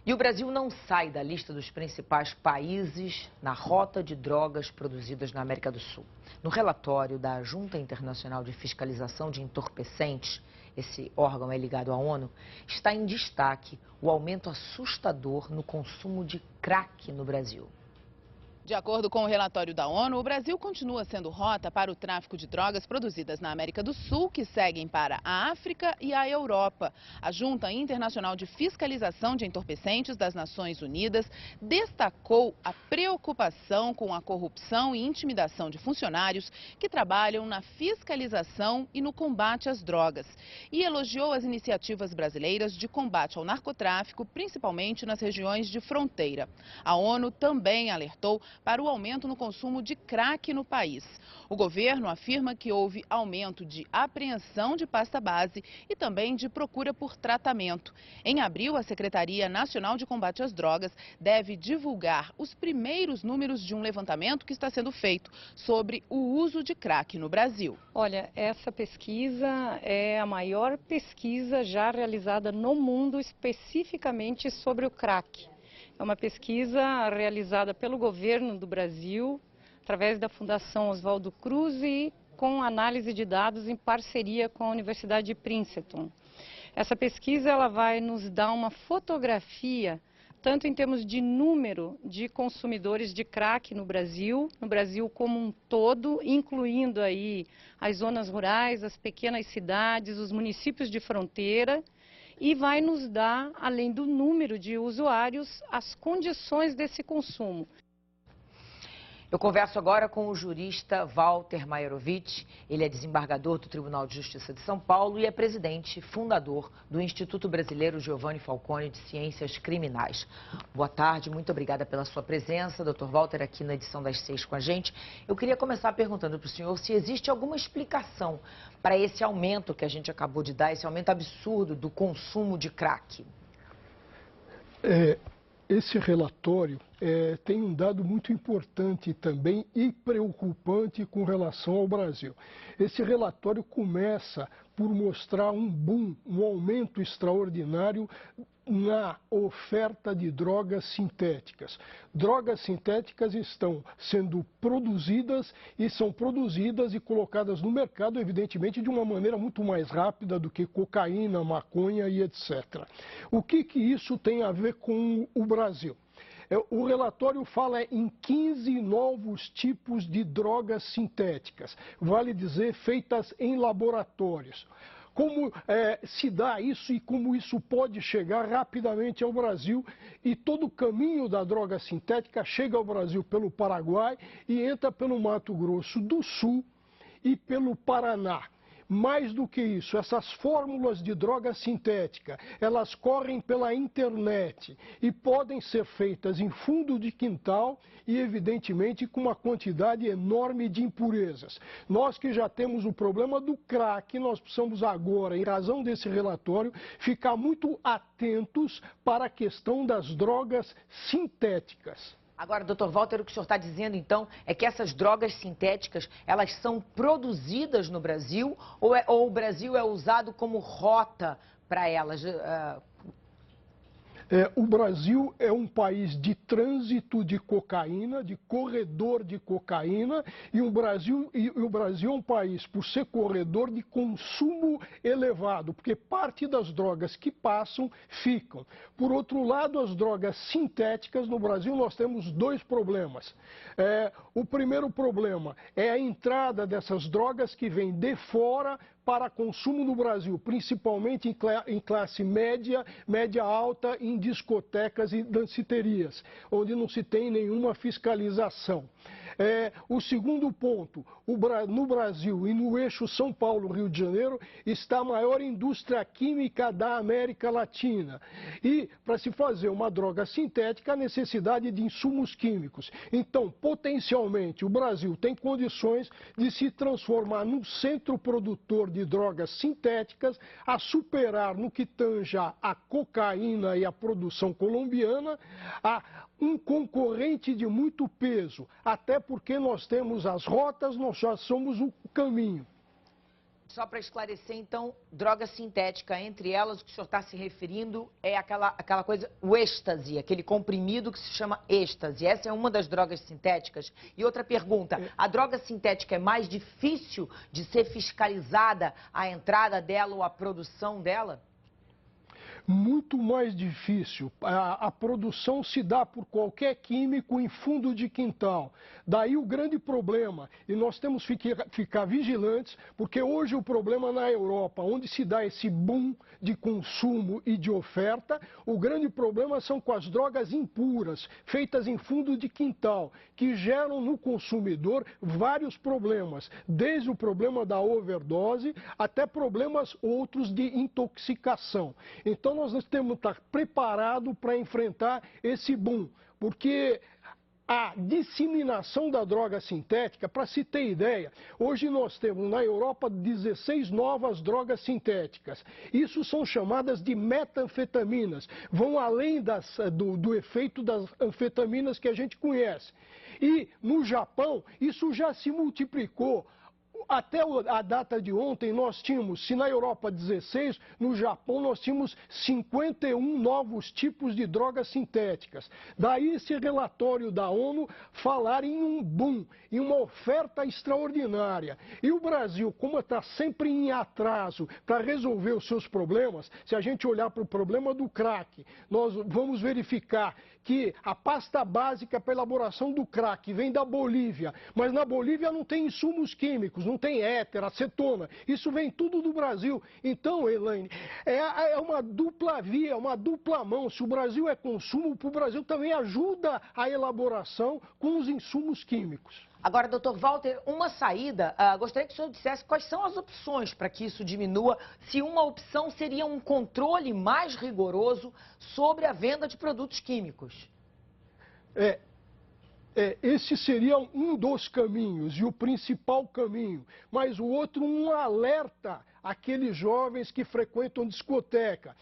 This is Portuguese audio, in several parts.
E o Brasil não sai da lista dos principais países na rota de drogas produzidas na América do Sul. No relatório da Junta Internacional de Fiscalização de Entorpecentes, esse órgão é ligado à ONU, está em destaque o aumento assustador no consumo de crack no Brasil. De acordo com o relatório da ONU, o Brasil continua sendo rota para o tráfico de drogas produzidas na América do Sul, que seguem para a África e a Europa. A Junta Internacional de Fiscalização de Entorpecentes das Nações Unidas destacou a preocupação com a corrupção e intimidação de funcionários que trabalham na fiscalização e no combate às drogas. E elogiou as iniciativas brasileiras de combate ao narcotráfico, principalmente nas regiões de fronteira. A ONU também alertou para o aumento no consumo de crack no país. O governo afirma que houve aumento de apreensão de pasta base e também de procura por tratamento. Em abril, a Secretaria Nacional de Combate às Drogas deve divulgar os primeiros números de um levantamento que está sendo feito sobre o uso de crack no Brasil. Olha, essa pesquisa é a maior pesquisa já realizada no mundo especificamente sobre o crack. É uma pesquisa realizada pelo governo do Brasil, através da Fundação Oswaldo Cruz e com análise de dados em parceria com a Universidade de Princeton. Essa pesquisa ela vai nos dar uma fotografia, tanto em termos de número de consumidores de crack no Brasil como um todo, incluindo aí as zonas rurais, as pequenas cidades, os municípios de fronteira, e vai nos dar, além do número de usuários, as condições desse consumo. Eu converso agora com o jurista Walter Maierovitch. Ele é desembargador do Tribunal de Justiça de São Paulo e é presidente fundador do Instituto Brasileiro Giovanni Falcone de Ciências Criminais. Boa tarde, muito obrigada pela sua presença, Dr. Walter, aqui na edição das 6 com a gente. Eu queria começar perguntando para o senhor se existe alguma explicação para esse aumento que a gente acabou de dar, esse aumento absurdo do consumo de crack. Esse relatório tem um dado muito importante também e preocupante com relação ao Brasil. Esse relatório começa por mostrar um boom, um aumento extraordinário na oferta de drogas sintéticas. Drogas sintéticas estão sendo produzidas e são produzidas e colocadas no mercado, evidentemente, de uma maneira muito mais rápida do que cocaína, maconha e etc. O que isso tem a ver com o Brasil? O relatório fala em 15 novos tipos de drogas sintéticas, vale dizer, feitas em laboratórios. Como se dá isso e como isso pode chegar rapidamente ao Brasil, e todo o caminho da droga sintética chega ao Brasil pelo Paraguai e entra pelo Mato Grosso do Sul e pelo Paraná. Mais do que isso, essas fórmulas de droga sintética, elas correm pela internet e podem ser feitas em fundo de quintal e, evidentemente, com uma quantidade enorme de impurezas. Nós que já temos o problema do crack, nós precisamos agora, em razão desse relatório, ficar muito atentos para a questão das drogas sintéticas. Agora, doutor Walter, o que o senhor está dizendo, então, é que essas drogas sintéticas, elas são produzidas no Brasil ou o Brasil é usado como rota para elas? O Brasil é um país de trânsito de cocaína, de corredor de cocaína, e o Brasil é um país, por ser corredor, de consumo elevado, porque parte das drogas que passam ficam. Por outro lado, as drogas sintéticas, no Brasil nós temos dois problemas. O primeiro problema é a entrada dessas drogas que vêm de fora para consumo no Brasil, principalmente em classe média, média alta, em discotecas e danceterias, onde não se tem nenhuma fiscalização. O segundo ponto, no Brasil e no eixo São Paulo-Rio de Janeiro, está a maior indústria química da América Latina. E, para se fazer uma droga sintética, há necessidade de insumos químicos. Então, potencialmente, o Brasil tem condições de se transformar num centro produtor de drogas sintéticas, a superar no que tanja a cocaína e a produção colombiana, a um concorrente de muito peso, até porque nós temos as rotas, nós já somos o caminho. Só para esclarecer, então, droga sintética, entre elas, o que o senhor está se referindo é aquela coisa, o êxtase, aquele comprimido que se chama êxtase. Essa é uma das drogas sintéticas. E outra pergunta, a droga sintética é mais difícil de ser fiscalizada a entrada dela ou a produção dela? Muito mais difícil. A produção se dá por qualquer químico em fundo de quintal. Daí o grande problema. E nós temos que ficar vigilantes, porque hoje o problema na Europa, onde se dá esse boom de consumo e de oferta, o grande problema são com as drogas impuras, feitas em fundo de quintal, que geram no consumidor vários problemas, desde o problema da overdose até problemas outros de intoxicação. Então nós temos que estar preparados para enfrentar esse boom, porque a disseminação da droga sintética, para se ter ideia, hoje nós temos na Europa 16 novas drogas sintéticas. Isso são chamadas de metanfetaminas, vão além do efeito das anfetaminas que a gente conhece. E no Japão, isso já se multiplicou. Até a data de ontem nós tínhamos, se na Europa 16, no Japão nós tínhamos 51 novos tipos de drogas sintéticas. Daí esse relatório da ONU falar em um boom, em uma oferta extraordinária. E o Brasil, como está sempre em atraso para resolver os seus problemas, se a gente olhar para o problema do crack, nós vamos verificar que a pasta básica para elaboração do crack vem da Bolívia, mas na Bolívia não tem insumos químicos, não tem éter, acetona, isso vem tudo do Brasil. Então, Elaine, é uma dupla via, uma dupla mão. Se o Brasil é consumo, o Brasil também ajuda a elaboração com os insumos químicos. Agora, doutor Walter, uma saída, gostaria que o senhor dissesse quais são as opções para que isso diminua, se uma opção seria um controle mais rigoroso sobre a venda de produtos químicos. Esse seria um dos caminhos e o principal caminho, mas o outro um alerta àqueles jovens que frequentam discoteca.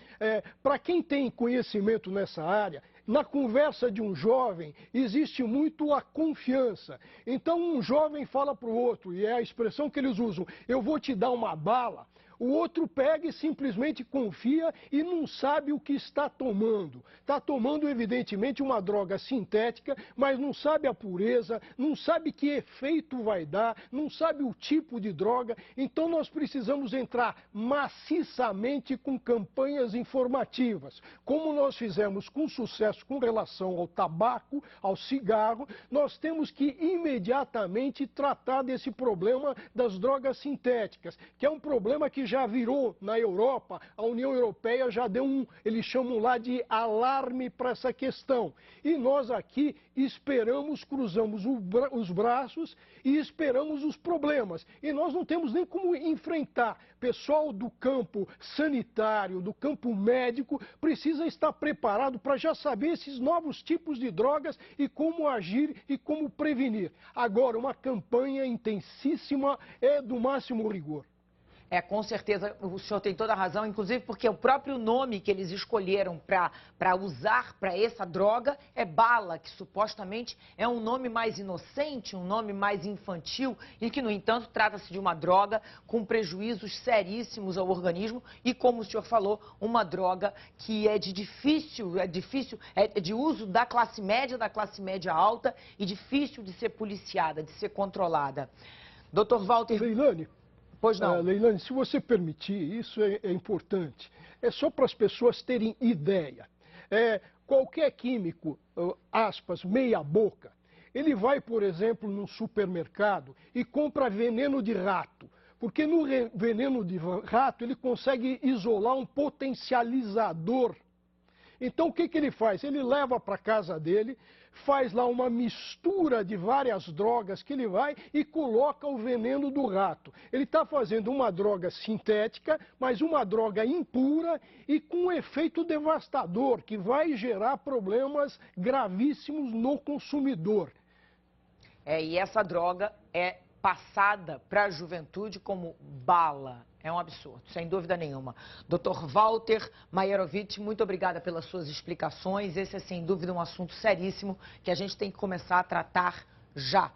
Para quem tem conhecimento nessa área, na conversa de um jovem existe muito a confiança. Então um jovem fala para o outro, e é a expressão que eles usam, eu vou te dar uma bala. O outro pega e simplesmente confia e não sabe o que está tomando. Está tomando, evidentemente, uma droga sintética, mas não sabe a pureza, não sabe que efeito vai dar, não sabe o tipo de droga. Então nós precisamos entrar maciçamente com campanhas informativas. Como nós fizemos com sucesso com relação ao tabaco, ao cigarro, nós temos que imediatamente tratar desse problema das drogas sintéticas, que é um problema que já virou na Europa, a União Europeia já deu eles chamam lá de alarme para essa questão. E nós aqui esperamos, cruzamos os braços e esperamos os problemas. E nós não temos nem como enfrentar. Pessoal do campo sanitário, do campo médico, precisa estar preparado para já saber esses novos tipos de drogas e como agir e como prevenir. Agora, uma campanha intensíssima é do máximo rigor. Com certeza, o senhor tem toda a razão, inclusive porque o próprio nome que eles escolheram para usar para essa droga é bala, que supostamente é um nome mais inocente, um nome mais infantil e que, no entanto, trata-se de uma droga com prejuízos seríssimos ao organismo e, como o senhor falou, uma droga que é de uso da classe média alta e difícil de ser policiada, de ser controlada. Dr. Walter... Leilane. Pois não. Leilane, se você permitir, isso é importante. É só para as pessoas terem ideia. Qualquer químico, aspas, meia boca, ele vai, por exemplo, num supermercado e compra veneno de rato. Porque no veneno de rato ele consegue isolar um potencializador. Então o que ele faz? Ele leva para casa dele, faz lá uma mistura de várias drogas que ele vai e coloca o veneno do rato. Ele está fazendo uma droga sintética, mas uma droga impura e com um efeito devastador, que vai gerar problemas gravíssimos no consumidor. E essa droga é passada para a juventude como bala. É um absurdo, sem dúvida nenhuma. Dr. Walter Maierovitch, muito obrigada pelas suas explicações. Esse é, sem dúvida, um assunto seríssimo que a gente tem que começar a tratar já.